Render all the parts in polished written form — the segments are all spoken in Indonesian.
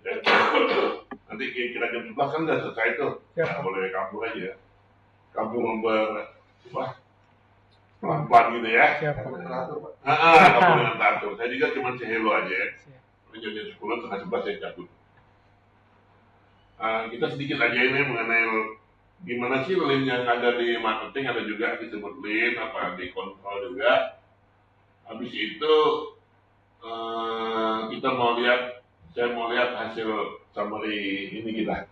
Ya. Nanti kira jam 11 kan udah selesai tuh. Ya, boleh kampung aja. Kampung pelan-pelan gitu ya. Kampung dengan teratur. Saya juga cuma hello aja ya. Jam 10, setengah 11 saya cabut. Kita sedikit aja ini mengenai gimana sih link yang ada di marketing, ada juga disebut link, apa di kontrol juga. Habis itu saya mau lihat hasil summary ini kita,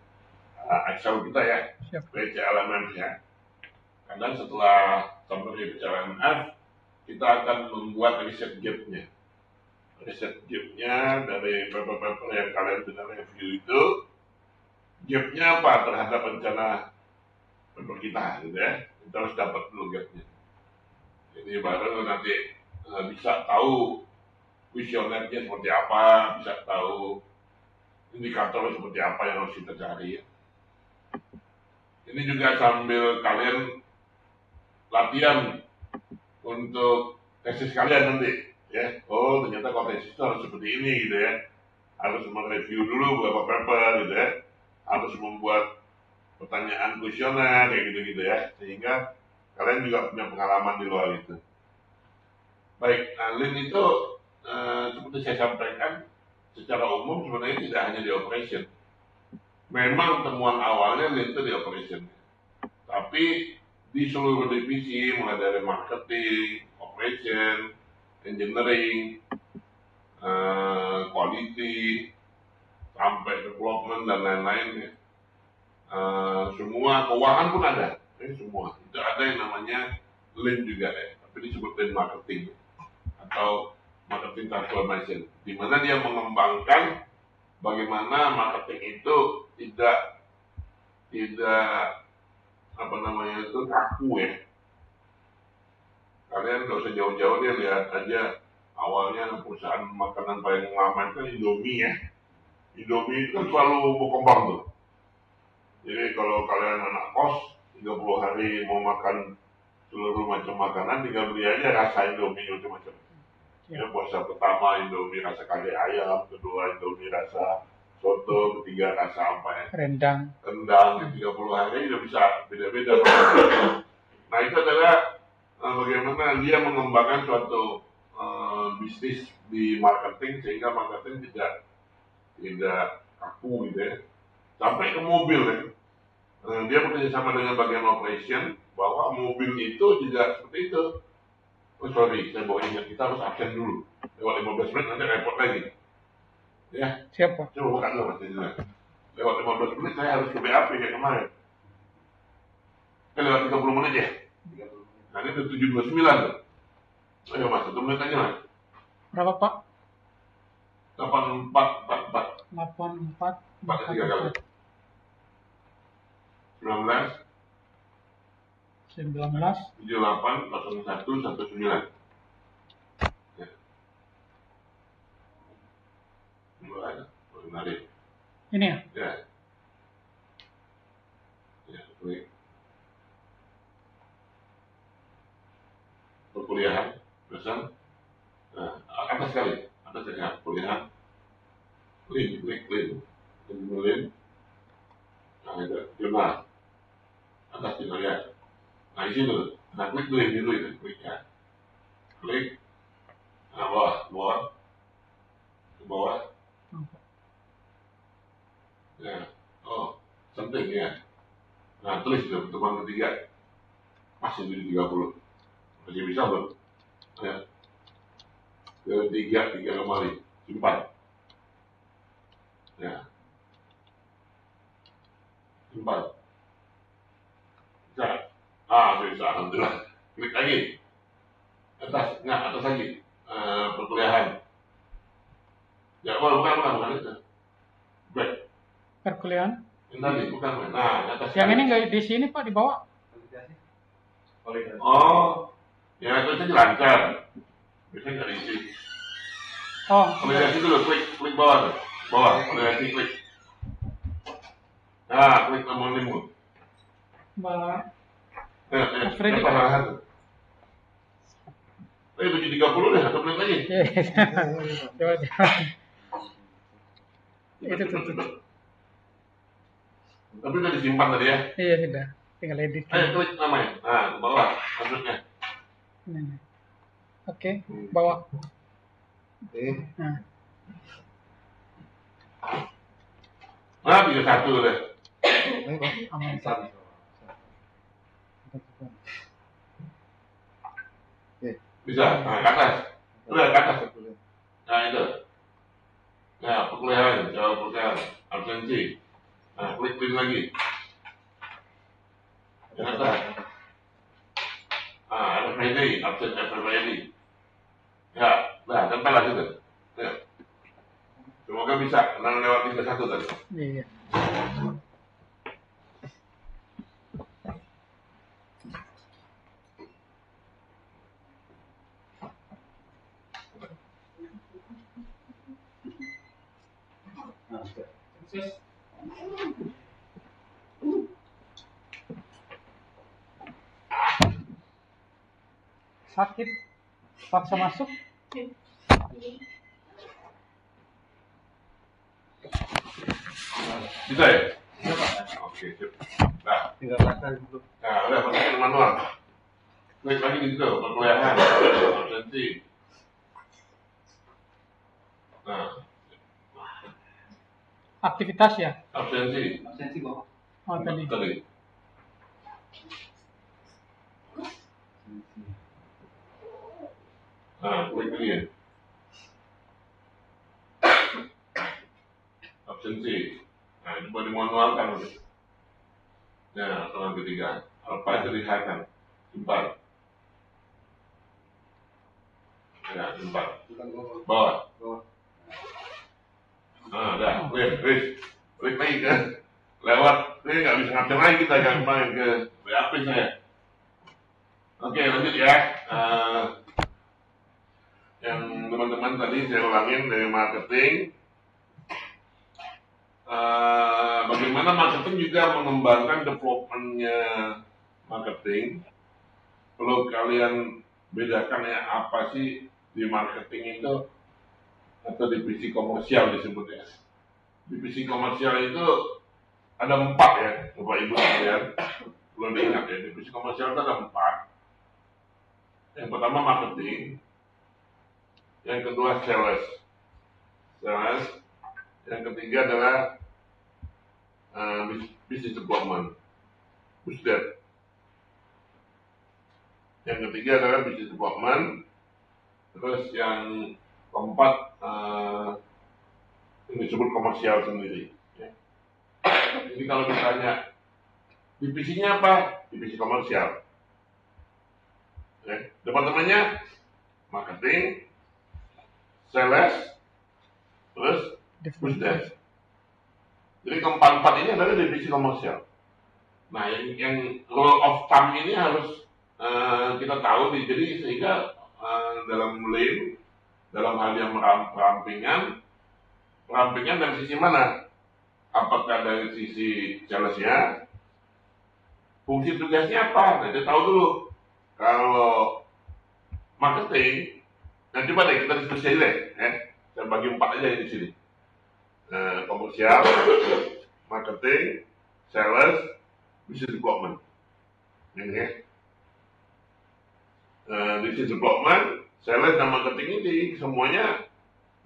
Excel kita ya, PCLMF ya. Kadang setelah summary PCLMF, kita akan membuat riset gap-nya. Riset gap-nya dari paper-paper yang kalian sudah review itu, gap-nya apa terhadap rencana paper kita, gitu ya. Kita harus dapat dulu gap-nya. Jadi baru nanti bisa tahu visionernya seperti apa, bisa tahu indikator seperti apa yang harus kita cari ya. Ini juga sambil kalian latihan untuk tesis kalian nanti ya. Oh ternyata kalau tesis itu harus seperti ini gitu ya. Harus mereview dulu beberapa paper gitu ya. Harus membuat pertanyaan kuesioner kayak gitu-gitu ya. Sehingga kalian juga punya pengalaman di luar itu. Baik, link itu seperti saya sampaikan secara umum sebenarnya tidak hanya di operation. Memang temuan awalnya link itu di operation. Tapi di seluruh divisi mulai dari marketing, operation, engineering, quality, sampai development dan lain-lain ya. Semua keuangan pun ada, semua. Itu ada yang namanya link juga ya, tapi disebut link marketing atau marketing transformation, di mana dia mengembangkan bagaimana marketing itu tidak kaku ya. Kalian nggak usah jauh-jauh dia lihat aja awalnya perusahaan makanan paling lama itu Indomie ya. Indomie itu kan selalu berkembang tuh. Jadi kalau kalian anak kos 30 hari mau makan seluruh macam makanan, tinggal beli aja rasa Indomie macam-macam. Ya, puasa pertama Indomie rasa kaki ayam, kedua Indomie rasa soto, ketiga rasa apa ya? Rendang, 30 hari udah bisa beda-beda. Nah itu adalah bagaimana dia mengembangkan suatu bisnis di marketing sehingga marketing tidak kaku gitu ya. Sampai ke mobil ya. Dia bekerja sama dengan bagian operation bahwa mobil itu juga seperti itu. Oh sorry, saya bawa ingat, kita harus absen dulu. Lewat 15 menit nanti repot lagi. Ya, siapa? Coba buka dulu Mas Dina. Lewat 15 menit saya harus ke BAP kayak kemarin. Lewat 30 menit ya? Nah ini udah 7.29 tuh. Ayo Mas, 1 menit aja Mas. Berapa Pak? 8444. 84. 4 3 kali. 19 78 01 19 ya. Menarik. Ini ya? Ya. Ya, klik. Perkuliahan bersama. Nah, atas sekali. Atas ya, perkuliahan. Klik. Nah, itu jurnal. Atas jurnal ya. Nah, di sini tuh. Nah, klik dulu itu, klik ya. Klik. Nah, bawah. Ke bawah. Ya. Oh, penting ya. Nah, tulis itu pertemuan ketiga. Masih di 30. Masih bisa belum? Ya. Tiga kembali. Simpan. Ya. Simpan. Bisa. Bisa, alhamdulillah. Klik lagi. Atas lagi. Perkuliahan. Ya, bukan itu. Baik. Perkuliahan? Yang tadi, bukan. Nah, atas. Yang ini nggak di sini Pak, di bawah. Oh, ya itu saja lancar. Biasanya nggak diisi. Oh. Validasi dulu, klik bawah tuh. Validasi klik. Nah, klik nomor 5. Mbak. Freddy. Itu 7.30 deh, 1 menit lagi. Coba. Itu tuh. Tapi udah disimpan tadi ya? Iya sudah, tinggal edit. Ayo klik namanya. Nah, ke bawah maksudnya. Oke, bawah. Nah, bisa satu deh. Aman. Bisa, nah ke atas. Udah ke atas. Nah itu. Nah, perkuliahan, coba perkuliahan, absensi. Nah, klik lagi. Yang atas. Ah, ada Friday, absen Friday. Ya, nah, tempel lagi tuh. Ya. Semoga bisa, menang lewat 31 tadi. Iya. Sakit, paksa masuk. Bisa ya? Oke, sip. Nah, tinggal kata dulu. Nah, udah masukin manual. Klik lagi di situ, perkuliahan, absensi. Nah, Aktivitas ya? absensi. Absensi kok. Oh tadi. Nah, klik lagi ya. Absensi. Nah, itu boleh dimanualkan. Nah, soal ketiga. Apa itu dilihatkan? Simpan. Ya, simpan. Bawah. Nah, udah, klik lagi ke lewat. Ini nggak bisa ngapain lagi kita yang main ke WAP saya. Oke, lanjut ya. Yang teman-teman tadi saya ulangin dari marketing. Bagaimana marketing juga mengembangkan development-nya marketing. Perlu kalian bedakan ya apa sih di marketing itu atau divisi komersial disebutnya. Divisi komersial itu ada 4 ya, Bapak Ibu sekalian. Perlu diingat ya, divisi komersial itu ada 4. Yang pertama marketing, yang kedua sales, yang ketiga adalah business development, BUSDEV. Yang ketiga adalah business development. Terus yang keempat yang disebut komersial sendiri. Ya. Jadi kalau ditanya divisinya apa? Divisi komersial. Ya. Departemennya marketing, sales, terus BUSDEV. Jadi keempat-empat ini adalah divisi komersial. Nah, yang rule of thumb ini harus kita tahu, jadi sehingga dalam lane, dalam hal yang perampingan dari sisi mana? Apakah dari sisi salesnya? Fungsi tugasnya apa? Nah, kita tahu dulu. Kalau marketing, nah coba deh kita diskusi aja deh. Saya bagi 4 aja di sini. Komersial, marketing, sales, business development. Ini ya. Business development, sales dan marketing ini semuanya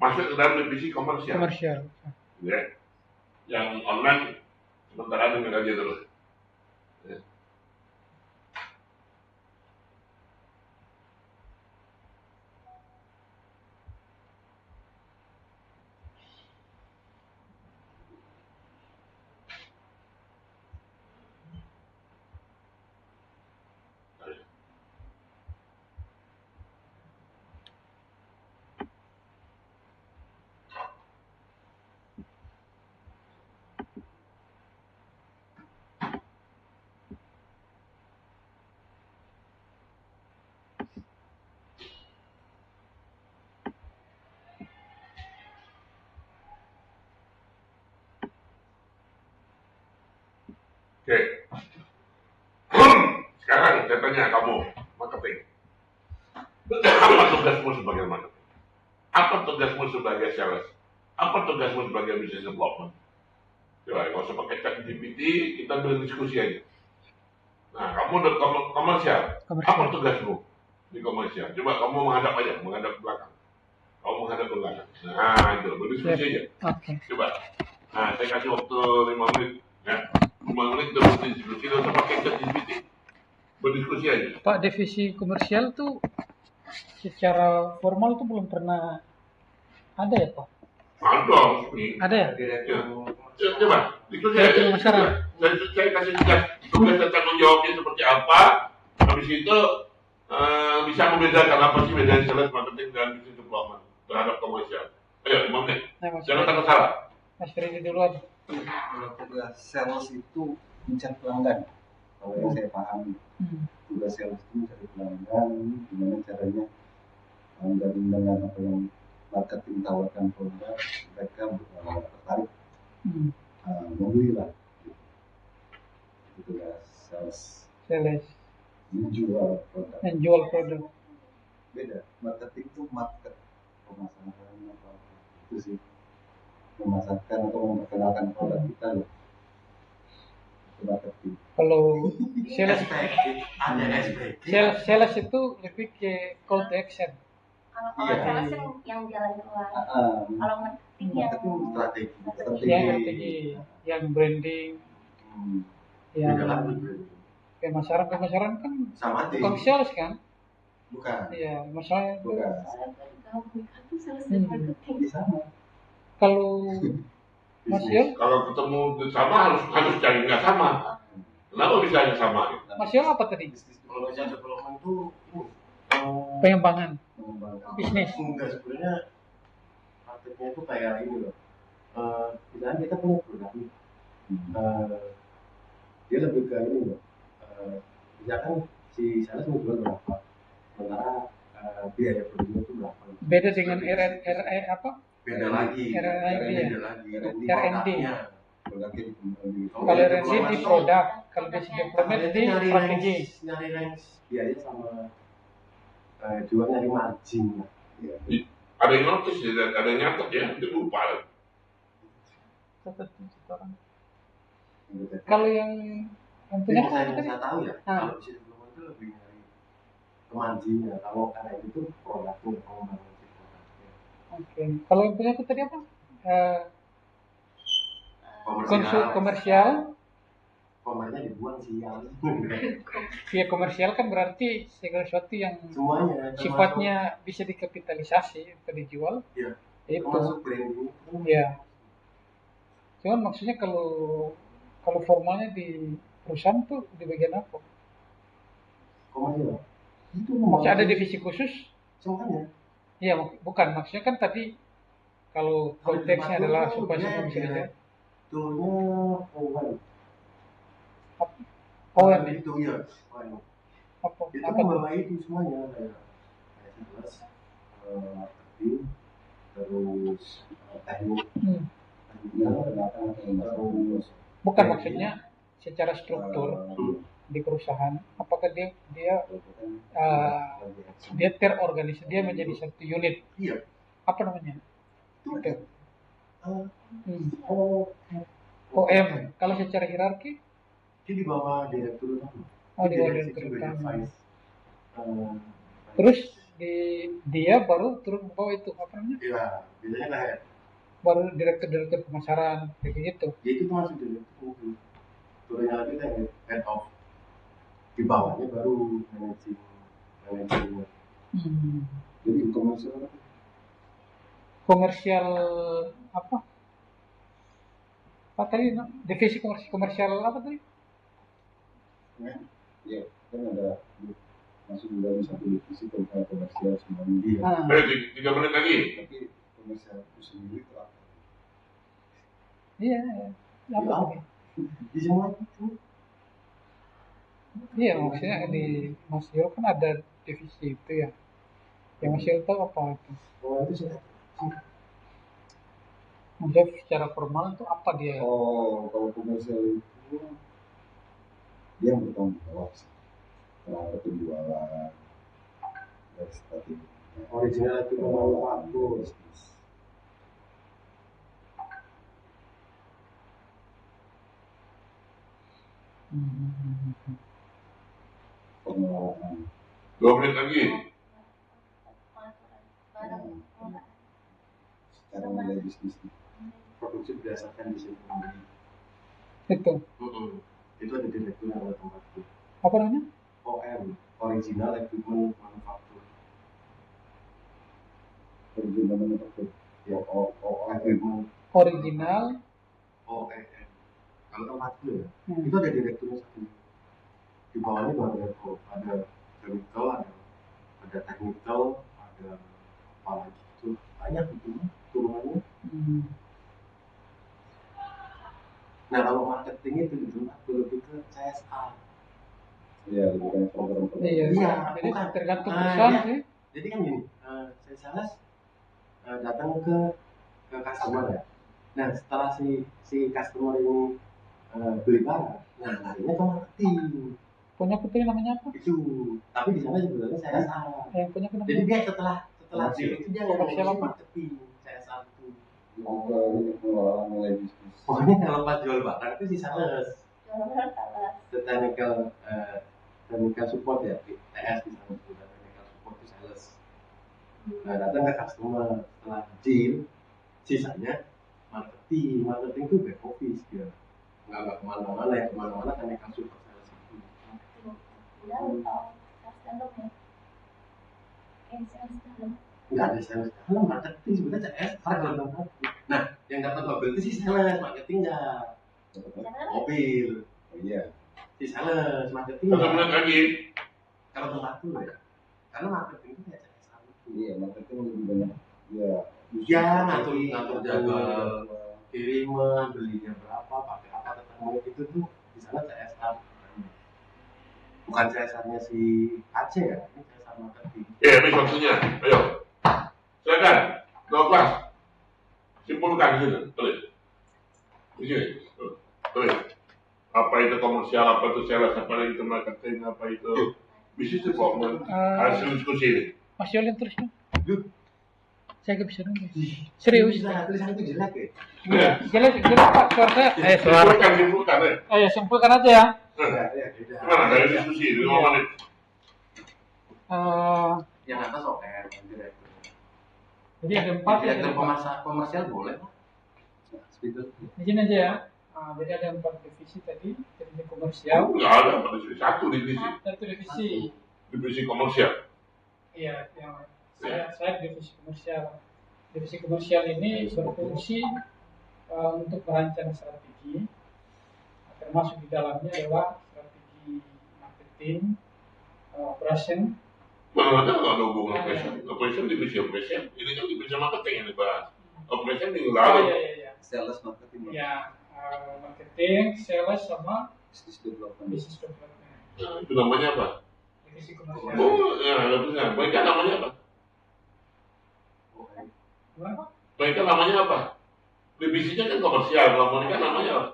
masuk ke dalam divisi komersial. Ya. Yang online sementara dengar aja terus. Ya. Oke. Sekarang saya tanya kamu, marketing. Apa tugasmu sebagai marketing? Apa tugasmu sebagai sales? Apa tugasmu sebagai business development? Coba, kalau usah pakai chat GPT, kita berdiskusi aja. Nah, kamu udah komersial. Apa tugasmu di komersial? Coba kamu menghadap aja, menghadap ke belakang. Kamu menghadap ke belakang. Nah, itu berdiskusi aja. Coba. Nah, saya kasih waktu 5 menit. Ya. 5 menit udah berdiskusi, tidak usah pakai chat GPT. Berdiskusi aja. Pak, divisi komersial tuh secara formal tuh belum pernah ada ya, Pak? Ada, nih. Ada ya? Ya. Coba, diskusi aja. Saya kasih tugas dan tanggung jawabnya seperti apa. Habis itu bisa membedakan apa sih bedanya sales marketing dan business development terhadap komersial. Ayo, 5 menit. Jangan takut salah. Mas Freddy duluan. Kalau tugas sales itu mencari pelanggan. Kalau yang saya pahami, tugas sales itu mencari pelanggan. Gimana caranya pelanggan dengan apa yang marketing tawarkan produk, mereka tertarik membeli lah. Itu tugas sales. Menjual produk. Beda. Marketing itu market, pemasaran apa itu sih, memasarkan atau memperkenalkan produk kita loh. Itu marketing. Kalau sales itu lebih ke call to action. Kalau sales yang jalan keluar. Kalau marketing yang strategi, yang branding, yang pemasaran kan sama bukan sales kan? Bukan. Iya, masalahnya Bukan. Sama. Kalau Mas Yol, kalau ketemu sama harus cari nggak sama. Kenapa bisa yang sama? Mas Yol apa tadi? Kalau baca development itu Pengembangan bisnis. enggak, sebenarnya prakteknya itu kayak ini loh. Misalnya kita punya produk nih, dia lebih ke ini loh. Misalkan si sales mau jual berapa, sementara biaya produknya itu berapa. Beda dengan apa? Beda lagi. R&D. Kalau R&D di produk, kalau di development di strategi. Nyari range biaya sama jual nyari margin lah. Ada yang notice, ada yang nyatet ya, itu lupa. Kalau yang punya saya tahu ya, kalau di situ itu lebih nyari marginnya. Kalau karena itu produknya, pengembangan produknya. Oke. Kalau yang punya aku tadi apa? Komersial. Komernya dibuang sial. Via komersial kan berarti segala sesuatu yang Semuanya sifatnya bisa dikapitalisasi atau dijual. Iya. Itu. Termasuk branding. Iya. Cuman maksudnya kalau formalnya di perusahaan tuh di bagian apa? Komersial. Itu Maksudnya ada divisi khusus? semuanya. Iya, bukan. Maksudnya kan tadi kalau konteksnya adalah supaya bisa dijual. Toolnya Owen itu ya. apa? Itu Apa tuh? membawahi itu semuanya kayak sales, marketing, terus teknik, terus Bukan maksudnya secara struktur di perusahaan. Apakah dia terorganisasi, dia menjadi satu unit? iya. Apa namanya? Itu Itu. OM. Kalau secara hierarki? Dia di bawah direktur utama. Di bawah direktur utama. Terus dia baru turun ke bawah itu apa namanya? Iya, biasanya kayak Baru direktur pemasaran kayak gitu. ya itu masuk direktur. Turunnya lagi kayak head of. Di bawahnya baru manajemen. Jadi Komersial apa? Apa tadi? Divisi komersial apa tadi? Ya, kan ada masuk di dalam satu divisi komersial semuanya dia. 3 menit lagi. Tapi komersial itu sendiri itu apa? Iya. Apa tadi? Di semua itu. Iya, maksudnya di Mas Yul kan ada divisi itu ya. Yang Mas Yul tahu apa itu? Oh, itu sih. Maksudnya secara formal itu apa dia? Oh, kalau komersial itu dia yang bertanggung jawab sih terhadap penjualan dan strategi. Original itu mau waktu. pengelolaan. 2 menit lagi. Cara mulai bisnis. Produksi berdasarkan desain pembeli. Itu. Itu ada direktur yang ada tempatku. Apa namanya? OM, Original Equipment Manufacturer. Original manufacturer. Ya, Equipment. Original. OEM. Kalau tempatku ya, itu ada direkturnya satu. Di bawahnya baru ada chemical, ada technical, ada apa lagi itu banyak gitu turunannya. Nah kalau marketing itu di tempatku lebih ke CSR. Iya, bukan program. Iya, jadi bukan. tergantung perusahaan Ya. sih. Jadi kan gini, saya sales datang ke customer ya. Nah setelah si customer ini beli barang, nah larinya ke marketing. Punya putri namanya apa? Itu, tapi di sana sebenarnya saya salah. Yang punya kenapa? Jadi dia setelah deal itu dia ngomongin marketing, saya salah itu. Pengelolaan mulai bisnis. Pokoknya kalau pas jual barang itu si sales. The technical support ya, TS di sana itu technical support itu sales. Nah datang ke customer setelah deal, sisanya marketing itu back office dia. Nggak kemana-mana ya, kemana-mana technical support sales itu. Nggak ada sales dalam marketing sebenarnya CSR kalau tempat. Nah yang dapat mobil itu si sales, marketing nggak mobil. Oh iya. Si sales, marketing 1 menit lagi. kalau tempat itu ya, karena marketing itu kayak CSR itu. Iya, marketing lebih banyak. Ya. Ya ngatur jaga kiriman, belinya berapa, pakai apa ketemu itu tuh di sana CSR. Bukan CSR-nya si Aceh ya, ini CSR marketing. Habis waktunya. Ayo. Silakan. Kelas. Simpulkan di sini. Tulis. Di sini. Tulis. Apa itu komersial, apa itu sales, apa itu marketing, apa itu bisnis development. Hasil diskusi ini. Mas Yolin terus dong. Saya gak bisa nulis. Serius? Serius. Tulisan itu jelek ya? Ya. Jelek Pak suara saya. Suara. Simpulkan ya. Ya simpulkan aja ya. Gimana dari diskusi 5 menit? Yang atas OR, direktur. Jadi ada 4 ya. Direktur komersial boleh? Di sini aja ya. Jadi ada 4 divisi tadi, divisi komersial. Enggak ada, pada divisi. 1 divisi. Satu divisi. Divisi komersial. Iya, yang saya divisi komersial. Divisi komersial ini berfungsi untuk merancang strategi, termasuk di dalamnya adalah strategi marketing, operation. Mana ada nggak ada hubungan operation? Operation divisi operation. Ini kan divisi marketing yang dibahas. Operation minggu lalu. Iya. Sales marketing. Ya, marketing, sales sama Business development. business development. Nah, itu namanya apa? Divisi komersial. Oh, ya ada tulisan. Mereka namanya apa? Mereka namanya apa? Divisinya kan komersial. Kalau mereka namanya apa?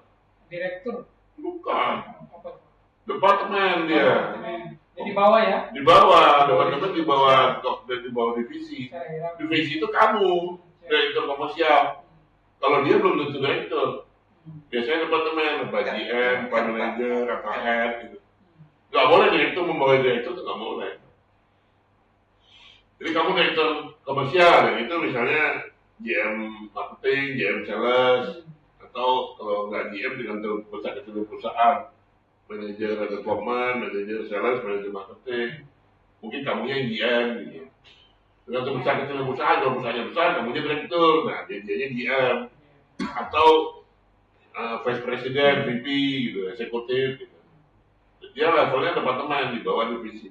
Direktur. Bukan. Apa? Departemen dia. Jadi bawah ya. Di bawah, departemen di bawah divisi. Secara hierarki. Divisi itu kamu, direktur komersial. Kalau dia belum tentu direktur. Biasanya departemen, Pak GM, Pak Manager, atau Head gitu. Gak boleh direktur membawa direktur itu gak boleh. Jadi kamu direktur komersial, dan itu misalnya GM marketing, GM sales, atau kalau nggak GM dengan perusahaan, manajer development, manajer sales, manajer marketing, mungkin kamunya yang GM gitu. Dengan perusahaan, kalau perusahaannya besar, kamunya direktur, nah dia GM, atau vice president, VP, gitu, eksekutif, gitu. Dia levelnya departemen di bawah divisi.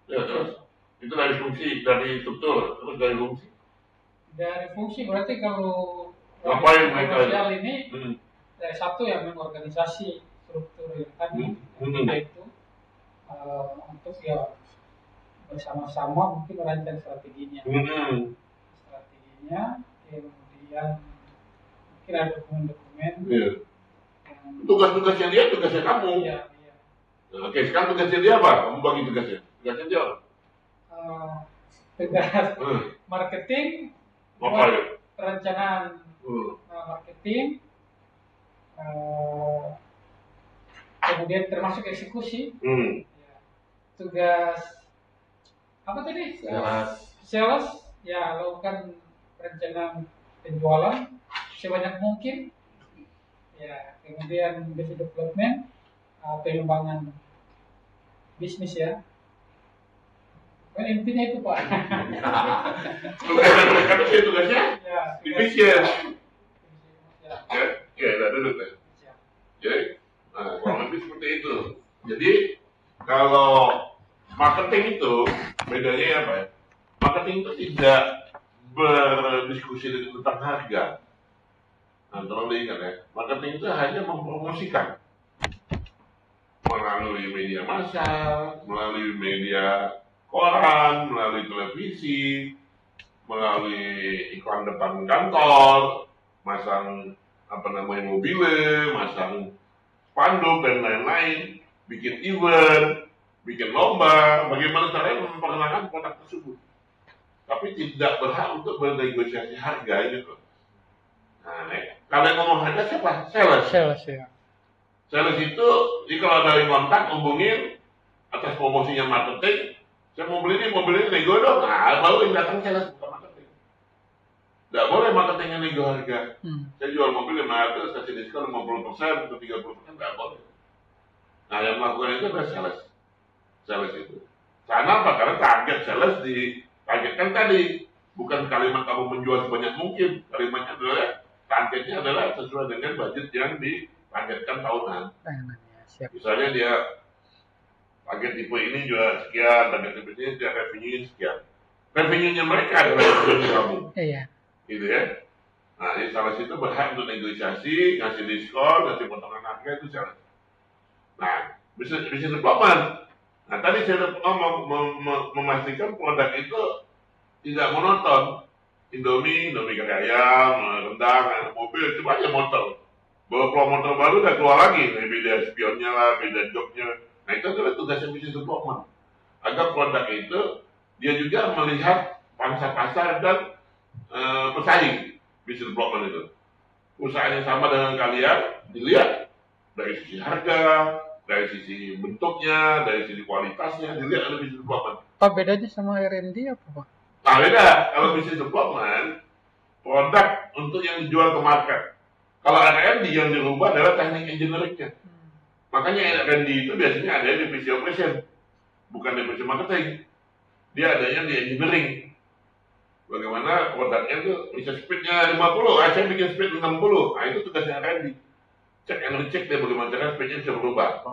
Ya terus, itu dari fungsi, dari struktur, terus dari fungsi. Dari fungsi berarti kalau Ngapain mereka komersial ini dari satu yang mengorganisasi struktur yang tadi yaitu untuk ya bersama-sama mungkin merancang strateginya. Strateginya, kemudian mungkin ada dokumen-dokumen. Tugas-tugasnya dia, tugasnya kamu. Iya. Oke, sekarang tugasnya dia apa? Kamu bagi tugasnya. Tugasnya dia apa? Tugas marketing, Apa ya? perencanaan marketing, kemudian termasuk eksekusi. Hmm. Ya. Tugas apa tadi? Sales, ya lakukan perencanaan penjualan sebanyak mungkin. Ya, kemudian business development, pengembangan bisnis ya. Kan intinya itu Pak. Tugasnya Ya, division. Ya. Ya, ada dulu kan. Jadi, kurang lebih seperti itu. Jadi, kalau marketing itu bedanya apa ya? Marketing itu tidak berdiskusi tentang harga. Nah, tolong diingat ya, marketing itu hanya mempromosikan melalui media massal, melalui media koran, melalui televisi, melalui iklan depan kantor, masang mobilnya, masang spanduk dan lain-lain, bikin event, bikin lomba, bagaimana caranya memperkenalkan produk tersebut. Tapi tidak berhak untuk bernegosiasi harga gitu. Nah, kalian ngomong harga siapa? Sales. Sales ya. Sales itu, kalau ada yang kontak, hubungin atas promosinya marketing, saya mau beli ini, nego dong. Nah, baru yang datang sales, bukan marketing. Tidak boleh marketingnya nego harga. Saya jual mobil 500, kasih diskon 50% atau 30%, tidak boleh. Nah, yang melakukan itu adalah sales. Sales itu. Karena apa? Karena target sales ditargetkan tadi. Bukan kalimat kamu menjual sebanyak mungkin. Kalimatnya adalah, targetnya adalah sesuai dengan budget yang ditargetkan tahunan. Misalnya dia target tipe ini jual sekian, target tipe ini dia revenue sekian. Revenue-nya mereka adalah revenue kamu. Iya. Gitu ya. Nah, ini sales itu berhak untuk negosiasi, ngasih diskon, ngasih potongan harga, itu sales. Nah, bisnis development. Nah, tadi saya memastikan produk itu tidak monoton. Indomie kari ayam, rendang, mobil, itu aja motor. Bawa motor baru udah keluar lagi, beda spionnya lah, beda joknya. Nah, itu adalah tugasnya bisnis development. Agar produk itu dia juga melihat pangsa pasar dan pesaing. Bisnis development itu. Usahanya sama dengan kalian, dilihat dari sisi harga, dari sisi bentuknya, dari sisi kualitasnya, dilihat ada bisnis development. Apa bedanya sama R&D apa Pak? Nah, beda. Kalau bisnis development, produk untuk yang dijual ke market. Kalau R&D yang dirubah adalah teknik engineering-nya. Makanya R&D itu biasanya ada di divisi operation, bukan divisi marketing. Dia adanya di engineering. Bagaimana produknya itu bisa speednya 50, saya bikin speed 60. Nah, itu tugasnya R&D. Cek and recheck deh bagaimana cara speednya bisa berubah.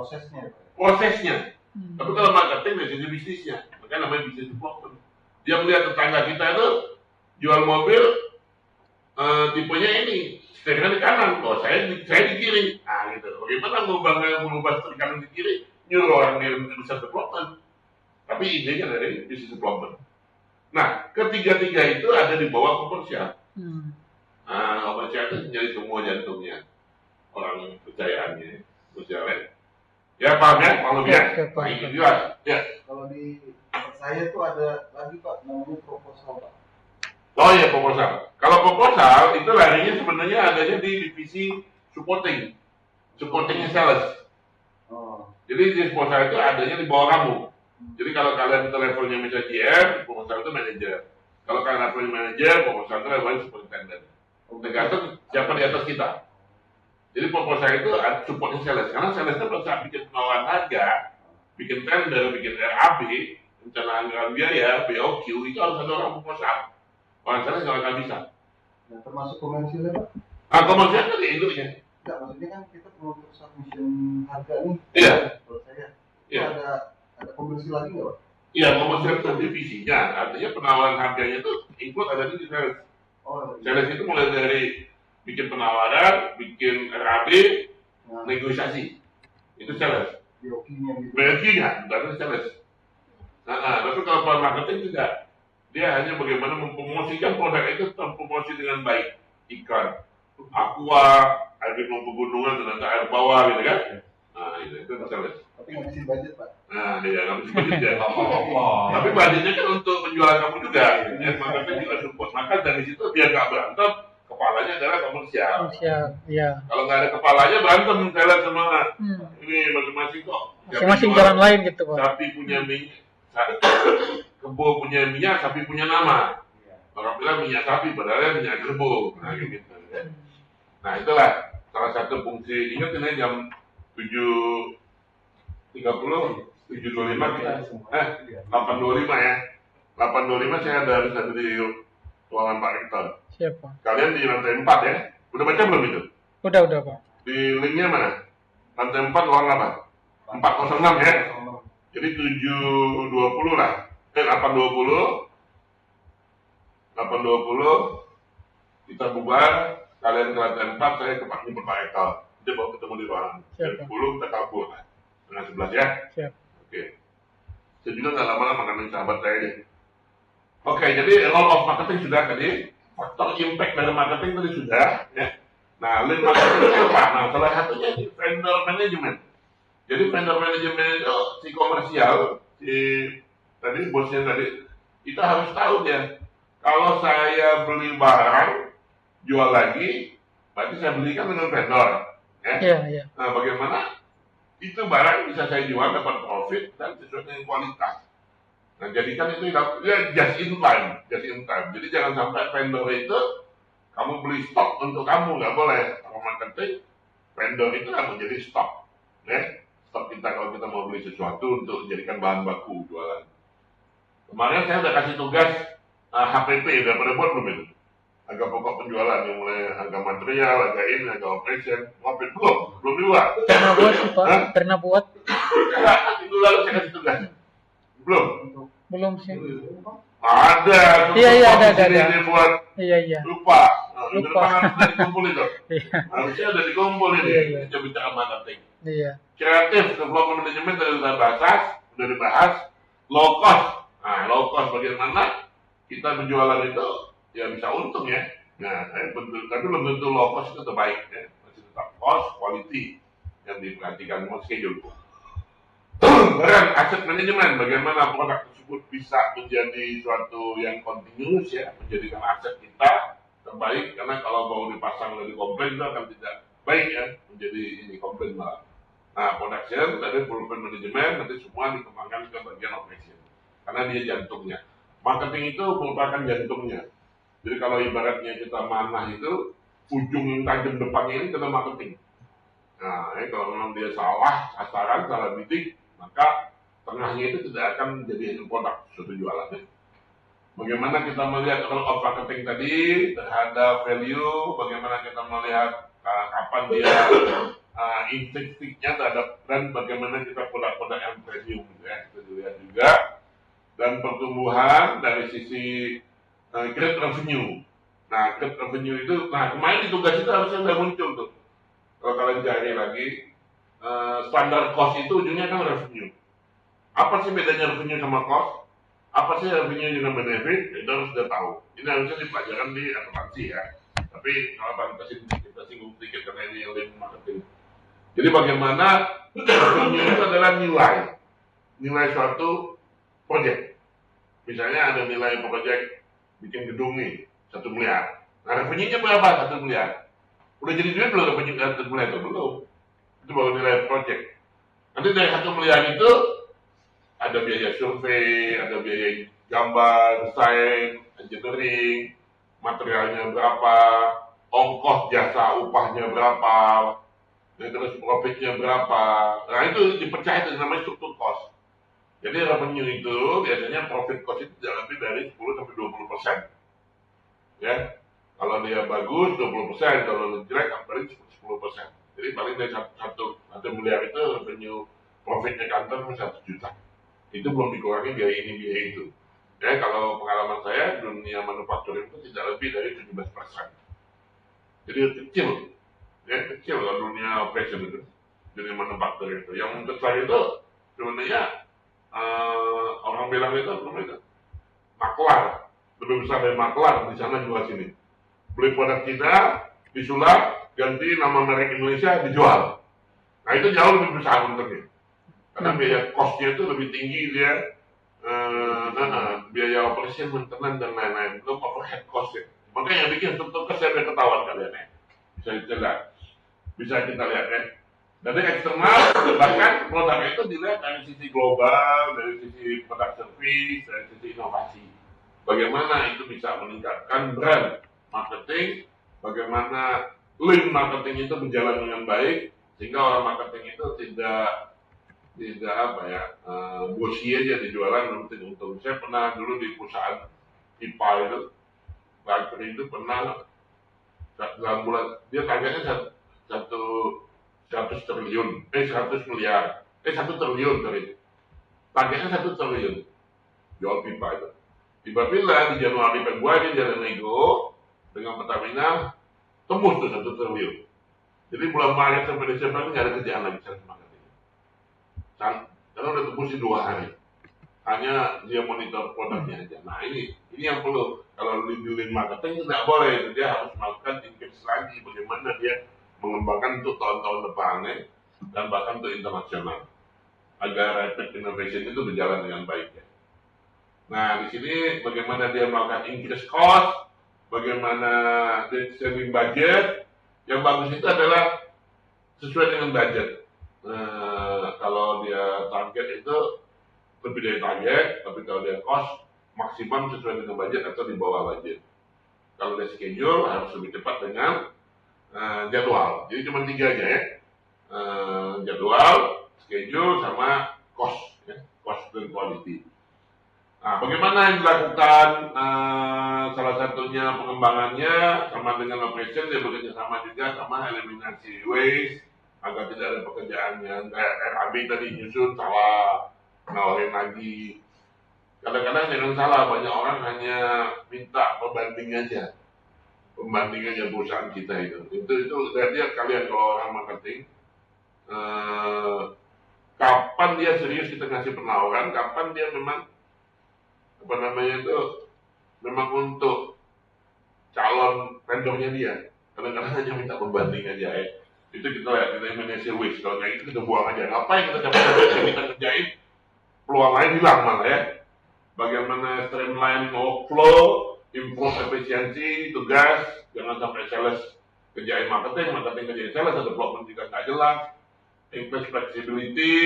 Prosesnya. Tapi kalau marketing dari sisi bisnisnya, makanya namanya bisnis development. Dia melihat tetangga kita itu jual mobil tipenya ini, setirnya di kanan, saya di kiri. Nah gitu. Bagaimana mengubah setir kanan di kiri? Nyuruh orang dari bisnis development. Tapi idenya dari bisnis development. Nah, ketiga-tiga itu ada di bawah komersial. Nah, komersial itu menjadi semua jantungnya orang percayaannya, komersialnya. Ya paham ya, paham ya? Nah, itu juga. Ya. Kalau di saya tuh ada lagi Pak, namanya proposal Pak. Oh iya, proposal. Kalau proposal itu larinya sebenarnya adanya di divisi supporting. Supportingnya sales. Oh. Jadi di proposal itu adanya di bawah kamu. Jadi kalau kalian itu levelnya misalnya GM, proposal itu manajer. Kalau kalian levelnya manajer, proposal itu levelnya superintendent. Tergantung siapa di atas kita. Jadi proposal itu supportnya sales. Karena sales itu bisa bikin penawaran harga, bikin tender, bikin RAB, rencana anggaran biaya, BOQ, itu harus ada orang proposal. Orang sales nggak akan bisa. Nah, termasuk komersilnya Pak? Ah, komersial itu induknya. Enggak, maksudnya kan kita perlu submission harga nih. Iya. Menurut saya. Iya. Ada komersil lagi nggak Pak? Iya, komersial itu divisinya. Artinya penawaran harganya itu include ada di sales. Oh, iya. Sales itu mulai dari bikin penawaran, bikin RAB, negosiasi. Itu sales. BOQ-nya gitu. BOQ-nya, bukan sales. Nah, tapi kalau plan marketing tidak. Dia hanya bagaimana mempromosikan produk itu terpromosi dengan baik. Iklan, aqua, air minum pegunungan, ternyata air bawah gitu kan. Nah, itu sales. Tapi ngabisin budget Pak. Nah, dia ngabisin budget ya. Tapi budgetnya kan untuk penjualan kamu juga. Ya, marketing juga support. Maka dari situ biar nggak berantem, kepalanya adalah komersial. Iya. Kalau nggak ada kepalanya berantem sales sama ini masing-masing kok. Masing-masing jalan lain gitu Pak. Sapi punya minyak, kebo punya minyak, sapi punya nama. Orang bilang minyak sapi, padahal minyak kebo. Nah, gitu. Nah itulah salah satu fungsi. Ingat ini jam 7.30, 7.25 kita, 8.25 ya. 8.25 saya harus ada di ruangan Pak Rektor. Siapa? Kalian di lantai 4 ya? Udah baca belum itu? Udah Pak. Di linknya mana? Lantai 4 ruang apa? 406 ya? Jadi 7.20 lah. 8.20 kita bubar, kalian ke lantai 4, saya ke Pak Rektor. Dia bawa ketemu di ruangan. Jam 10 kita kabur. Setengah 11 ya? Siap. Oke. Saya juga nggak lama-lama karena sahabat saya ini. Oke, jadi role of marketing sudah tadi. Faktor impact dari marketing tadi sudah. Ya. Nah, lean marketing itu apa? Nah, salah satunya di vendor management. Jadi vendor management itu si komersial, si tadi bosnya tadi, kita harus tahu dia. Kalau saya beli barang, jual lagi, berarti saya belikan dengan vendor. Ya. Nah, bagaimana itu barang bisa saya jual dapat profit dan sesuai dengan kualitas. Nah, jadikan itu ya just in time. Jadi jangan sampai vendor itu kamu beli stok untuk kamu, nggak boleh. Kalau marketing, vendor itu nggak menjadi stok. Ya, stok kita kalau kita mau beli sesuatu untuk jadikan bahan baku jualan. Kemarin saya udah kasih tugas HPP, udah pada buat belum itu? Harga pokok penjualan yang mulai harga material, harga ini, harga operation, ngopi belum dibuat. Pernah buat sih Pak, pernah buat. Minggu lalu saya kasih tugas. Belum sih. Ada. Iya ada. Dibuat. Iya. Lupa. Harus udah dikumpul itu. Harusnya udah dikumpul ini. Kita bicara marketing. Iya. Kreatif, development management tadi udah dibahas. Low cost. Nah, low cost bagaimana kita berjualan itu ya bisa untung ya. Nah, tapi belum tentu low cost itu terbaik ya. Masih tetap cost, quality yang diperhatikan mau schedule. Barang aset manajemen, bagaimana produk tersebut bisa menjadi suatu yang continuous ya, menjadikan aset kita terbaik, karena kalau mau dipasang dari komplain itu akan tidak baik ya, menjadi ini komplain malah. Nah, production dari development manajemen nanti semua dikembangkan ke bagian operation, karena dia jantungnya. Marketing itu merupakan jantungnya. Jadi kalau ibaratnya kita manah itu, ujung tajam depannya ini kena marketing. Nah, kalau memang dia salah sasaran, salah bidik, maka tengahnya itu tidak akan menjadi produk suatu jualannya. Bagaimana kita melihat role of marketing tadi terhadap value, bagaimana kita melihat kapan dia intrinstiknya terhadap brand, bagaimana kita produk-produk yang premium ya, kita dilihat juga, dan pertumbuhan dari sisi great revenue. Nah, great revenue itu, kemarin di tugas itu harusnya sudah muncul tuh. Kalau kalian cari lagi, standar cost itu ujungnya kan revenue. Apa sih bedanya revenue sama cost? Apa sih revenue dengan benefit? Itu harus sudah tahu. Ini harusnya dipelajaran di akuntansi ya. Tapi kalau kita singgung sedikit karena ini lean marketing. Jadi bagaimana revenue itu adalah nilai suatu proyek. Misalnya ada nilai proyek bikin gedung nih 1 miliar. Nah, revenue-nya berapa? 1 miliar. Udah jadi duit belum revenue 1 miliar itu? Belum. Itu baru nilai proyek. Nanti dari 1 miliar itu ada biaya survei, ada biaya gambar, desain, engineering, materialnya berapa, ongkos jasa upahnya berapa, dan terus profitnya berapa. Nah itu dipecah, itu namanya struktur cost. Jadi revenue itu biasanya profit cost itu tidak lebih dari 10-20%. Ya, kalau dia bagus 20%, kalau jelek paling 10%. Jadi paling dari 1 miliar itu revenue profitnya kantor 1 juta. Itu belum dikurangi biaya ini biaya itu. Ya, kalau pengalaman saya dunia manufacturing itu tidak lebih dari 17%. Jadi kecil, ya kecil kalau dunia operation itu, dunia manufacturing itu. Yang besar itu sebenarnya orang bilang itu maklar, lebih besar dari maklar di sana jual sini. Beli produk kita, disulap, ganti nama merek Indonesia, dijual. Nah itu jauh lebih besar untungnya. Karena biaya cost-nya itu lebih tinggi dia, biaya operation, maintenance dan lain-lain, belum overhead cost ya. Makanya yang bikin struktur cost saya ketahuan kalian ya. Bisa kita lihat ya. Dari eksternal, bahkan produk itu dilihat dari sisi global, dari sisi produk service, dari sisi inovasi. Bagaimana itu bisa meningkatkan brand marketing, bagaimana link marketing itu berjalan dengan baik, sehingga orang marketing itu tidak bosi aja di jualan nanti untung. Saya pernah dulu di perusahaan IPA itu, Baker itu pernah dalam bulan dia targetnya 100 triliun, 100 miliar, 1 triliun tadi. Targetnya 1 triliun jual pipa itu. Tiba-tiba di Januari Februari dia nego dengan Pertamina tembus tuh 1 triliun. Jadi bulan Maret sampai Desember ini nggak ada kerjaan lagi sales marketing. Karena udah tembus di 2 hari. Hanya dia monitor produknya aja. Nah ini yang perlu. Kalau di link marketing tidak boleh, dia harus melakukan increase lagi bagaimana dia mengembangkan untuk tahun-tahun depannya dan bahkan untuk internasional agar rapid innovation itu berjalan dengan baik ya. Nah di sini bagaimana dia melakukan increase cost, bagaimana dia saving budget. Yang bagus itu adalah sesuai dengan budget. Kalau dia target itu lebih dari target, tapi kalau dia cost maksimum sesuai dengan budget atau di bawah budget. Kalau dia schedule harus lebih cepat dengan jadwal. Jadi cuma 3 aja ya. Jadwal, schedule, sama cost, ya. Cost dan quality. Nah, bagaimana yang dilakukan? Salah satunya pengembangannya sama dengan operation, dia bekerja sama juga sama eliminasi waste agar tidak ada pekerjaan yang kayak RAB tadi nyusun salah, nawarin lagi. Kadang-kadang jangan salah, banyak orang hanya minta pembanding aja perusahaan kita itu lihat kalian kalau orang marketing kapan dia serius kita ngasih penawaran, kapan dia memang memang untuk calon vendornya dia. Kadang-kadang hanya minta pembanding aja ya. Itu kita lihat kita Indonesia waste, kalau kayak itu kita buang aja. Ngapain kita capek-capek kita kerjain, peluang lain hilang malah ya. Bagaimana streamline workflow, improve efisiensi, tugas, jangan sampai sales kerjain marketing kerjain sales, development juga nggak jelas, increase flexibility,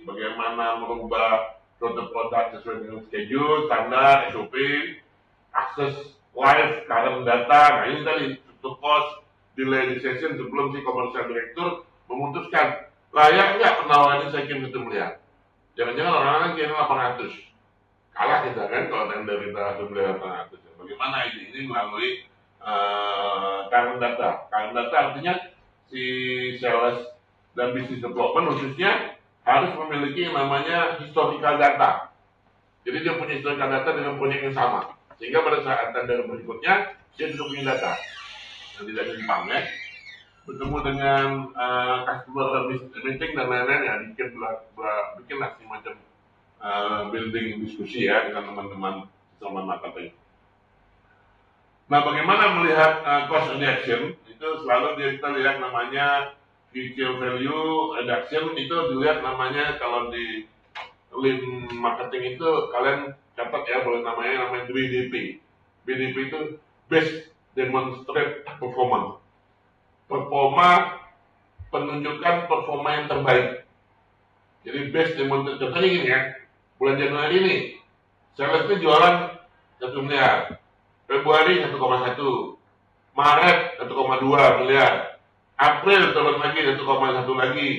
bagaimana merubah produk sesuai dengan schedule, standar, SOP, akses live, current data. Nah ini tadi, struktur cost, delay decision sebelum si commercial director memutuskan layak nggak penawaran ini saya kirim 1 miliar. Jangan-jangan orang-orang kirim 800. Kalah kita kan kalau tender kita 1 miliar 800. Bagaimana ini melalui current data. Current data artinya si sales dan business development khususnya harus memiliki yang namanya historical data. Jadi dia punya historical data dengan proyek yang sama. Sehingga pada saat tender berikutnya dia sudah punya data. Yang tidak nyimpang ya. Bertemu dengan customer meeting dan lain-lain ya, bikinlah semacam building diskusi ya dengan teman-teman sama marketing. Nah, bagaimana melihat cost reduction? Itu selalu kita lihat namanya future value reduction. Itu dilihat namanya kalau di lean marketing itu kalian catat ya, boleh namanya BDP. BDP itu best demonstrate performance. Penunjukan performa yang terbaik. Jadi best demonstrate. Contohnya gini ya, bulan Januari ini sales itu jualan 1 miliar, Februari 1,1, Maret 1,2 miliar, April turun lagi 1,1 lagi,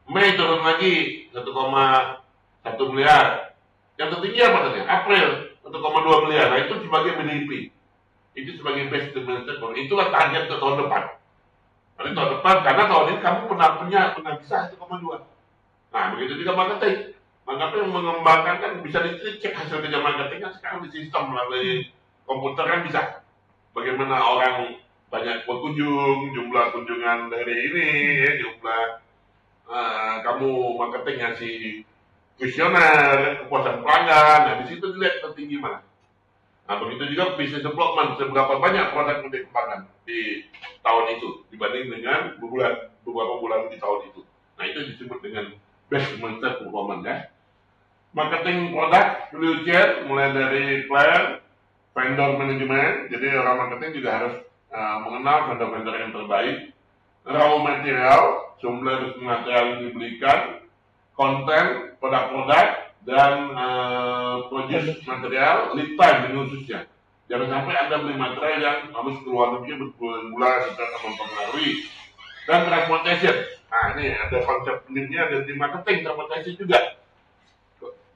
Mei turun lagi 1,1 miliar. Yang tertinggi apa tadi? April 1,2 miliar. Nah itu sebagai BDP. Itu sebagai best demonstrate. Itulah target untuk tahun depan. Nanti tahun depan, karena tahun ini kamu pernah bisa 1,2. Nah begitu juga marketing. Marketing mengembangkan kan bisa dicek hasil kerja marketing kan sekarang di sistem melalui komputer kan bisa. Bagaimana orang banyak berkunjung, jumlah kunjungan dari ini, ya, jumlah kamu marketing ngasih kuesioner, kepuasan pelanggan. Nah di situ dilihat tertinggi mana. Nah begitu juga business development, seberapa banyak produk yang dikembangkan di tahun itu dibanding dengan beberapa bulan di tahun itu. Nah itu disebut dengan best demonstrate performance ya. Marketing produk, value chain, mulai dari plan, vendor manajemen, jadi orang marketing juga harus mengenal vendor-vendor yang terbaik, raw material, sumber material yang diberikan, konten, produk-produk, dan produce material, lead time ini khususnya. Jangan sampai Anda beli material yang harus keluar negeri berbulan-bulan serta mempengaruhi. Dan transportation. Nah ini ada konsep leadnya ada di marketing, transportation juga.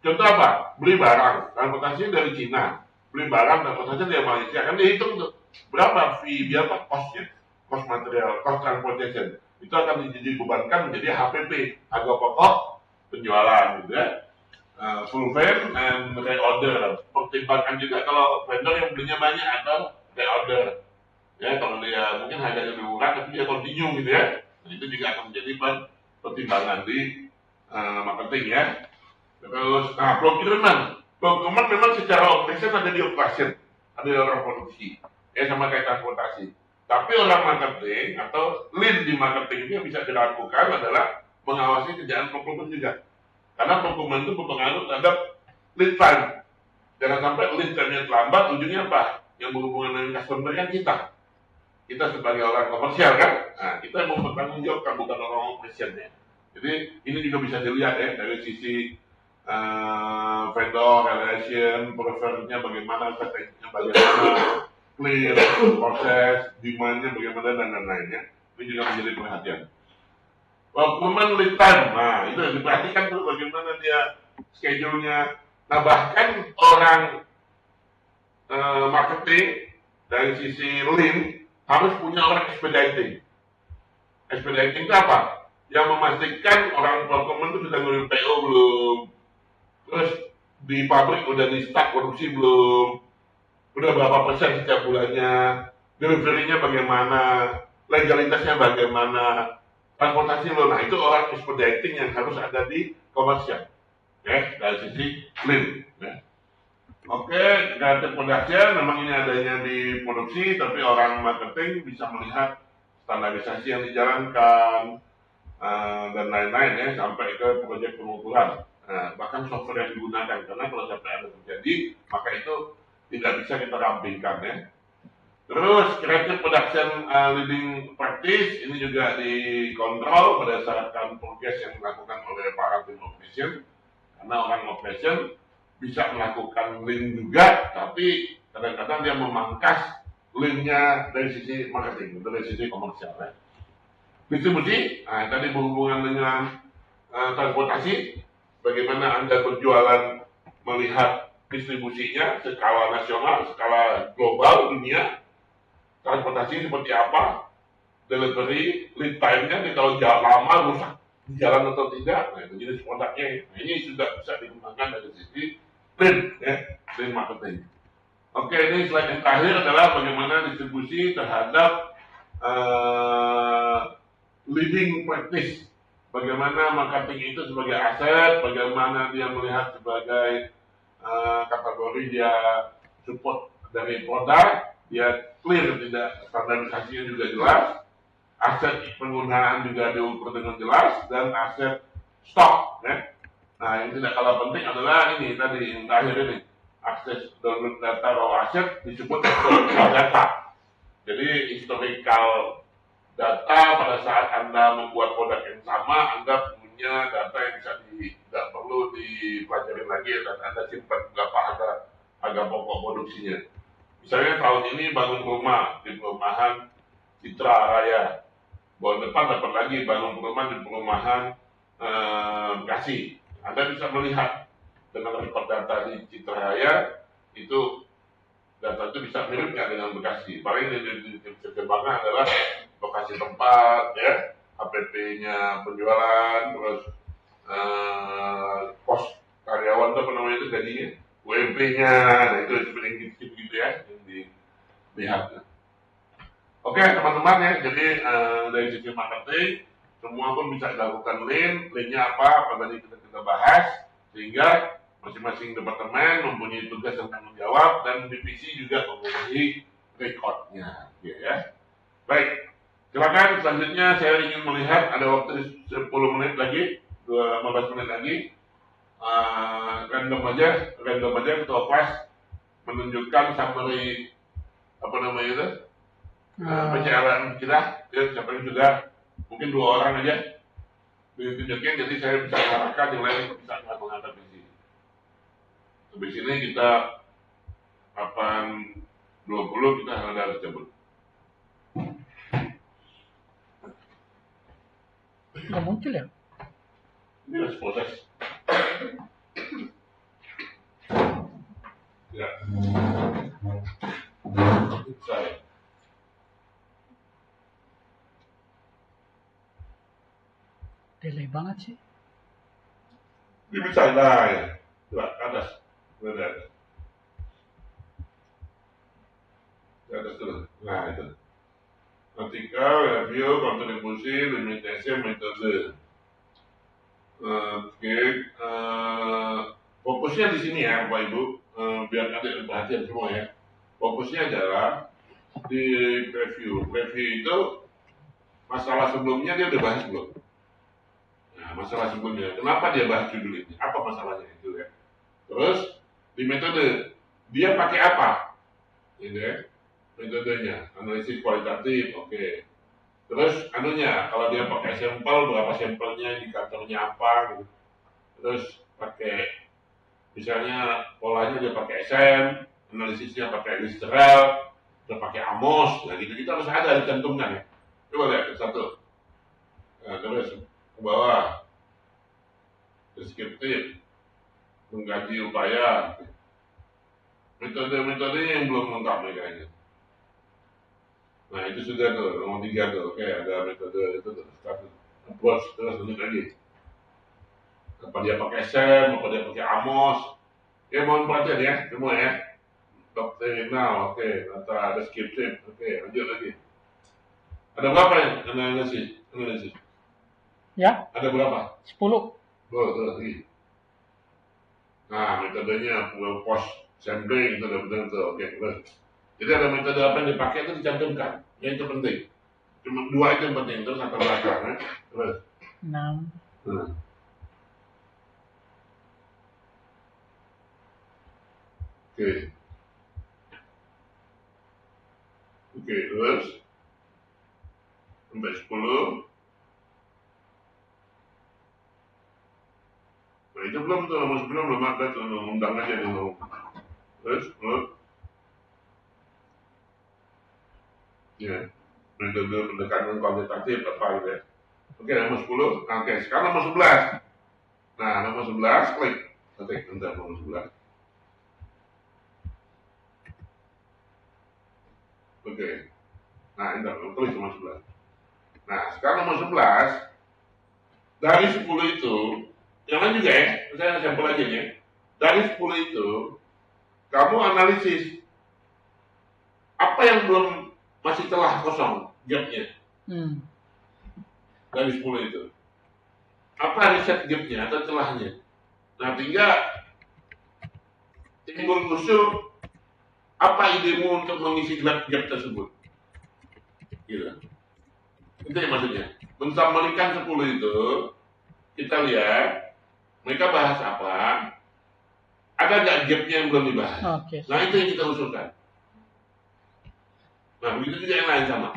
Contoh apa? Beli barang, transportasi dari Cina. Beli barang, transportasi dari Malaysia. Kan dihitung tuh berapa fee, berapa costnya, cost material, cost transportation. Itu akan dibebankan menjadi HPP, harga pokok penjualan gitu ya. Full van and reorder. Pertimbangkan juga kalau vendor yang belinya banyak atau reorder. Ya, kalau dia mungkin harganya lebih murah tapi dia continue gitu ya. Itu juga akan menjadi pertimbangan di marketing ya. Terus, procurement. Procurement memang secara operation ada di operation, ada di orang produksi. Ya sama kayak transportasi. Tapi orang marketing atau lead di marketing itu yang bisa dilakukan adalah mengawasi kerjaan procurement juga. Karena procurement itu berpengaruh terhadap lead time. Jangan sampai lead time-nya terlambat, ujungnya apa? Yang berhubungan dengan customer kan kita. Kita sebagai orang komersial kan, nah, kita mau bertanggung jawab bukan orang operationnya. Jadi ini juga bisa dilihat ya dari sisi vendor relation, preferensinya bagaimana, strateginya bagaimana, clear, proses, demand-nya bagaimana dan lain-lainnya. Ini juga menjadi perhatian. Procurement lead time, nah itu yang diperhatikan tuh bagaimana dia schedule-nya. Nah bahkan orang marketing dari sisi lean harus punya orang expediting. Expediting itu apa? Yang memastikan orang procurement itu sudah ngirim PO belum, terus di pabrik udah di start produksi belum, udah berapa persen setiap bulannya, delivery-nya bagaimana, legalitasnya bagaimana, transportasi lo. Nah itu orang expediting yang harus ada di komersial ya, dari sisi lean ya. Oke, creative production memang ini adanya di produksi, tapi orang marketing bisa melihat standarisasi yang dijalankan dan lain-lain ya, sampai ke proyek pengukuran. Bahkan software yang digunakan, karena kalau sampai ada terjadi, maka itu tidak bisa kita rampingkan ya. Terus creative production leading practice ini juga dikontrol berdasarkan progres yang dilakukan oleh para tim operation, karena orang operation bisa melakukan lean juga, tapi kadang-kadang dia memangkas lean-nya dari sisi marketing, dari sisi komersial ya. Distribusi, nah tadi berhubungan dengan transportasi, bagaimana Anda berjualan melihat distribusinya skala nasional, skala global, dunia, transportasi seperti apa, delivery, lead time-nya, kalau jalan lama, rusak di jalan atau tidak, nah itu jenis produknya. Nah, ini sudah bisa dikembangkan dari sisi lean, ya, lean marketing. Oke, ini slide yang terakhir adalah bagaimana distribusi terhadap leading practice. Bagaimana marketing itu sebagai aset, bagaimana dia melihat sebagai kategori dia support dari produk, dia clear, tidak standarisasinya juga jelas, aset penggunaan juga diukur dengan jelas, dan aset stok. Ya. Nah, yang tidak kalah penting adalah ini tadi, yang terakhir ini, akses download data raw asset disebut historical data. Jadi historical data pada saat Anda membuat produk yang sama, Anda punya data yang bisa tidak perlu dipelajari lagi dan Anda simpan berapa harga pokok produksinya. Misalnya tahun ini bangun rumah di perumahan Citra Raya, bulan depan dapat lagi bangun rumah di perumahan Bekasi. Anda bisa melihat dengan rekod data di Citra Raya, itu data itu bisa mirip nggak dengan Bekasi. Paling di perkembangan adalah lokasi tempat, ya, HPP-nya penjualan, terus pos karyawan itu apa namanya itu gajinya, UMP-nya, nah itu seperti gitu ya yang dilihat. Oke teman-teman ya, jadi dari sisi marketing semua pun bisa dilakukan lean-nya apa tadi kita bahas, sehingga masing-masing departemen mempunyai tugas dan tanggung jawab, dan divisi juga mempunyai rekodnya, ya. Baik, silakan selanjutnya saya ingin melihat ada waktu 10 menit lagi, 15 menit lagi, random aja ketua kelas menunjukkan summary apa namanya itu pencairan kita, ya, siapa yang sudah mungkin 2 orang aja ditunjukin, jadi saya bisa mengarahkan yang lain bisa mengatur di sini. Habis ini kita 8.20 kita harus cabut. Nggak muncul ya? Ini harus proses. Ya. Saya. Delay banget sih. Ini bisa lah ya. Coba ke atas. Ke atas dulu. Nah itu. Artikel, review, kontribusi, limitasi, metode. Oke. Fokusnya di sini ya, Bapak Ibu. Biar ada perhatian semua ya. Fokusnya adalah di preview. Preview itu masalah sebelumnya dia udah bahas belum? Nah, masalah sebelumnya. Kenapa dia bahas judul ini? Apa masalahnya itu ya? Terus di metode dia pakai apa? Ini ya. Metodenya, analisis kualitatif, oke. Terus anunya, kalau dia pakai sampel, berapa sampelnya, indikatornya apa gitu. Terus pakai misalnya polanya dia pakai SM, analisisnya pakai Listerel, terus pakai Amos, nah gitu kita harus ada dicantumkan ya. Coba lihat satu. Nah, terus ke bawah, deskriptif, mengkaji upaya, metode-metodenya yang belum lengkap nih kayaknya. Nah itu sudah tuh, nomor 3 tuh, oke ada metode itu tuh, satu approach, terus lanjut lagi. Apa dia pakai SEM, apa dia pakai Amos, ya mohon perhatian ya, semua ya. Doktrinal, oke, data deskriptif, oke, lanjut lagi. Ada berapa yang analisis? Ya? Ada berapa? 10. Tuh lagi. Nah metodenya, post sampling, itu udah benar tuh, oke, terus. Jadi ada metode apa yang dipakai itu dicantumkan, ya itu penting. Cuma 2 itu yang penting, terus latar belakangnya, terus. 6. Oke, terus sampai 10. Nah itu belum tuh, nomor 10 belum ada tuh, undang aja dulu. Terus, ya, metode pendekatan kualitatif apa gitu ya. Oke, nomor 10. Oke, sekarang nomor 11. Nah, nomor 11 klik. Bentar, nomor 11. Oke. Nah, ini klik nomor 11. Nah, sekarang nomor 11 dari 10 itu, yang lain juga ya, saya sampel aja nih. Dari 10 itu, kamu analisis apa yang belum masih celah kosong gapnya dari 10 itu. Apa riset gapnya atau celahnya? Nah, tinggal timbul usul apa idemu untuk mengisi gap tersebut. Gitu. Itu yang maksudnya. Mensamarikan 10 itu, kita lihat mereka bahas apa, ada nggak gapnya yang belum dibahas. Nah itu yang kita usulkan. Nah begitu juga yang lain sama.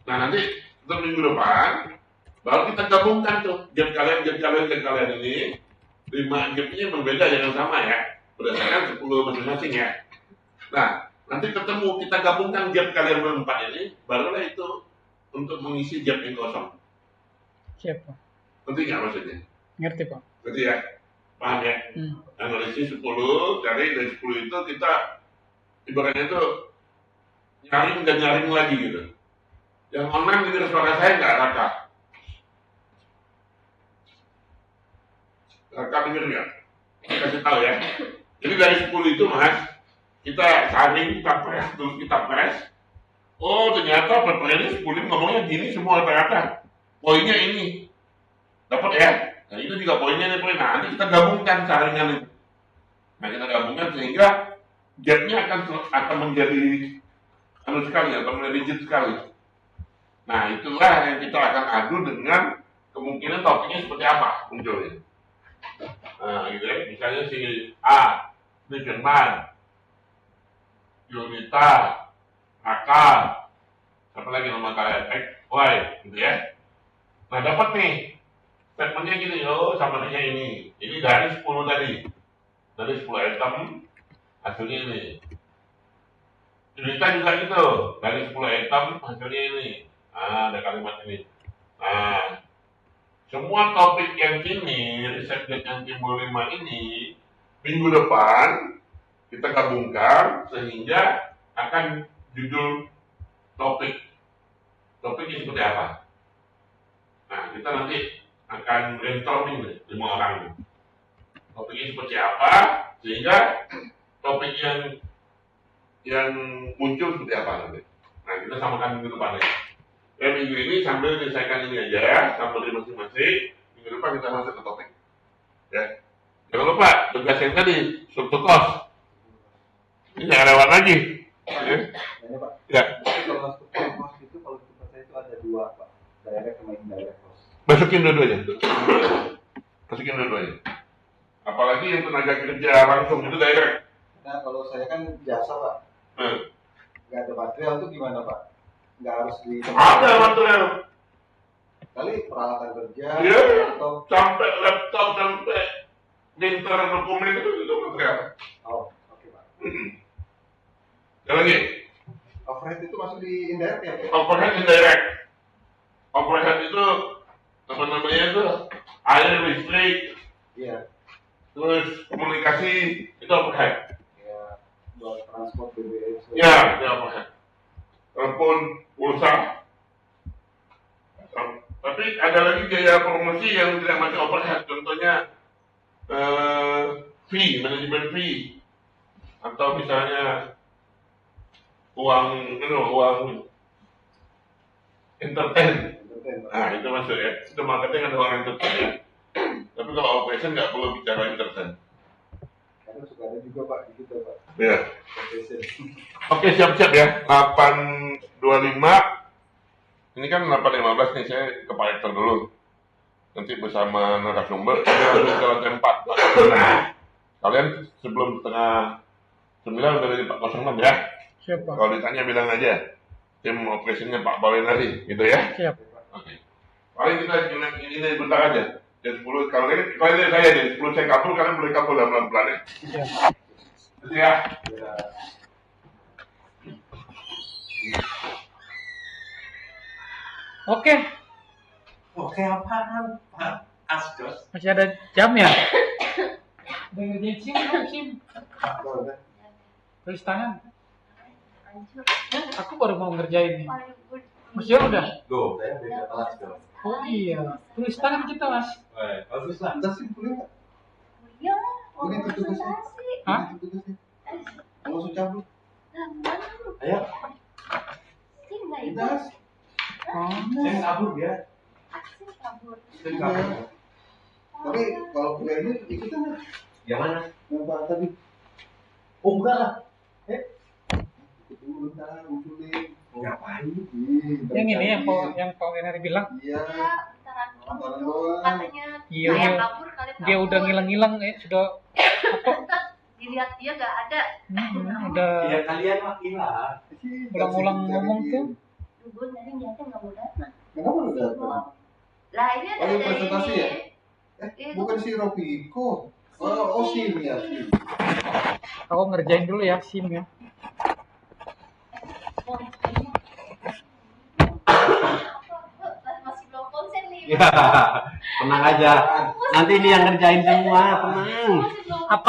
Nah nanti untuk minggu depan baru kita gabungkan tuh gap kalian ini 5 gapnya berbeda, jangan sama ya, berdasarkan 10 masing-masing ya. Nah nanti ketemu kita gabungkan gap kalian berempat ini, barulah itu untuk mengisi gap yang kosong. Siap Pak. Ngerti nggak maksudnya? Ngerti Pak. Ngerti ya? Paham ya? Analisis 10, dari 10 itu kita ibaratnya itu nyaring dan nyaring lagi gitu. Yang online dengar suara saya nggak, Raka? Raka denger nggak? Saya kasih tahu ya. Jadi dari 10 itu Mas, kita saring, kita press, terus kita press. Oh ternyata ini 10 ngomongnya gini semua rata-rata. Poinnya ini. Dapat ya? Nah itu juga poinnya nih poin. Nah nanti kita gabungkan saringan itu. Nah kita gabungkan sehingga gapnya akan menjadi sekali atau menjadi digit sekali. Nah itulah yang kita akan adu dengan kemungkinan topiknya seperti apa munculnya. Nah gitu ya. Misalnya si A, ini Firman. Yunita, AK, apa lagi nama kalian? X, Y, gitu ya. Nah dapat nih, statementnya gini, oh summary-nya ini. Ini dari 10 tadi. Dari 10 item, hasilnya ini. Yunita juga gitu, dari 10 item, hasilnya ini. Nah, ada kalimat ini. Nah, semua topik yang ini, riset yang timbul 5 ini, minggu depan kita gabungkan sehingga akan judul topiknya seperti apa. Nah, kita nanti akan brainstorming nih, 5 orang. Topiknya seperti apa, sehingga topik yang muncul seperti apa nanti. Nah, kita samakan minggu depan ya. Minggu ini sambil menyelesaikan ini aja, sambil di masing-masing, minggu depan kita masuk ke topik. Ya. Jangan lupa, tugas yang tadi, struktur kos. Ini jangan lewat lagi. Ya. Ini Pak. Ya. Kalau struktur cost itu, kalau struktur saya itu ada 2 Pak, direct sama indirect cost. Masukin dua-duanya. Masukin dua-duanya. Apalagi yang tenaga kerja langsung itu direct. Nah, kalau saya kan jasa Pak, nggak ada material itu gimana Pak? Nggak harus di Ada material. kali peralatan kerja Iya. atau Sampai laptop, sampai printer dokumen itu material. oh oke Pak. Yang lagi, Overhead itu masuk di indirect ya Pak? overhead indirect. Overhead itu apa namanya itu air, listrik, Iya. terus komunikasi itu overhead. Ya, buat transport BBM. Ya, itu overhead. Telepon, pulsa. Tapi ada lagi biaya promosi yang tidak masuk overhead. Contohnya fee, manajemen fee, atau misalnya uang entertain. Nah itu masuk ya. Itu marketing ada uang entertain ya. Tapi kalau operation nggak perlu bicara entertain. Karena suka ada juga Pak gitu Pak. Ya. Operation. Oke, siap-siap ya. 8.25. Ini kan 8.15 nih, saya ke Pak Hector dulu. Nanti bersama narasumber, kita langsung ke lantai 4. Nah, kalian sebelum setengah 9 udah dari 406 ya. Siap, Pak. Kalau ditanya bilang aja. Tim operasinya Pak Balenari, gitu ya. Siap. Oke. Paling kita ini bentar aja. Jam 10, kalau ini saya jam 10 saya kabur, kalian boleh kabur pelan-pelan ya. Siap. Gitu ya. Ya. Oke, Oke apaan? Pak Asdos. masih ada jam ya? Udah ngerjain SIM belum SIM? Kalau udah. Tulis tangan. Hancur. Aku baru mau ngerjain nih. Paling good. Mas Jo udah? Go, saya beda kelas dong. Oh iya, tulis tangan kita Mas. Bagus lah. Kita sih boleh nggak? Kuliah lah. Mau Ini tugasnya. konsultasi. Hah? Itu tugasnya. Mau langsung cabut. Lah, mana? Ayo, Sih nggak Kita. ikut. Oh, saya kabur ya. Aksi kabur. Saya kabur. Tapi kalau kuliah ini ikutan nggak? Yang mana? Yang Pak tadi. Oh enggak lah. Itu bentar, munculin. Ngapain? yang ini yang Pak Wenari bilang. Iya. Ya, bentaran doang Bentaran itu. doang. Katanya Iya, saya dia- kabur, kalian kabur. Dia udah ngilang-ngilang sudah Ntar dilihat dia nggak ada. udah Ya kalian makin lah. ulang-ulang ngomong tuh. Gue tadi niatnya nggak mau datang. Kenapa lu datang? Lah ini ada Oh, ini presentasi ya? Iya, Bukan si Ropiko. Oh, SIM ya, SIM. Aku ngerjain dulu ya SIM ya. Masih belum konsen nih. Ya, tenang aja. Nanti ini yang ngerjain semua, tenang. Masih belum Apa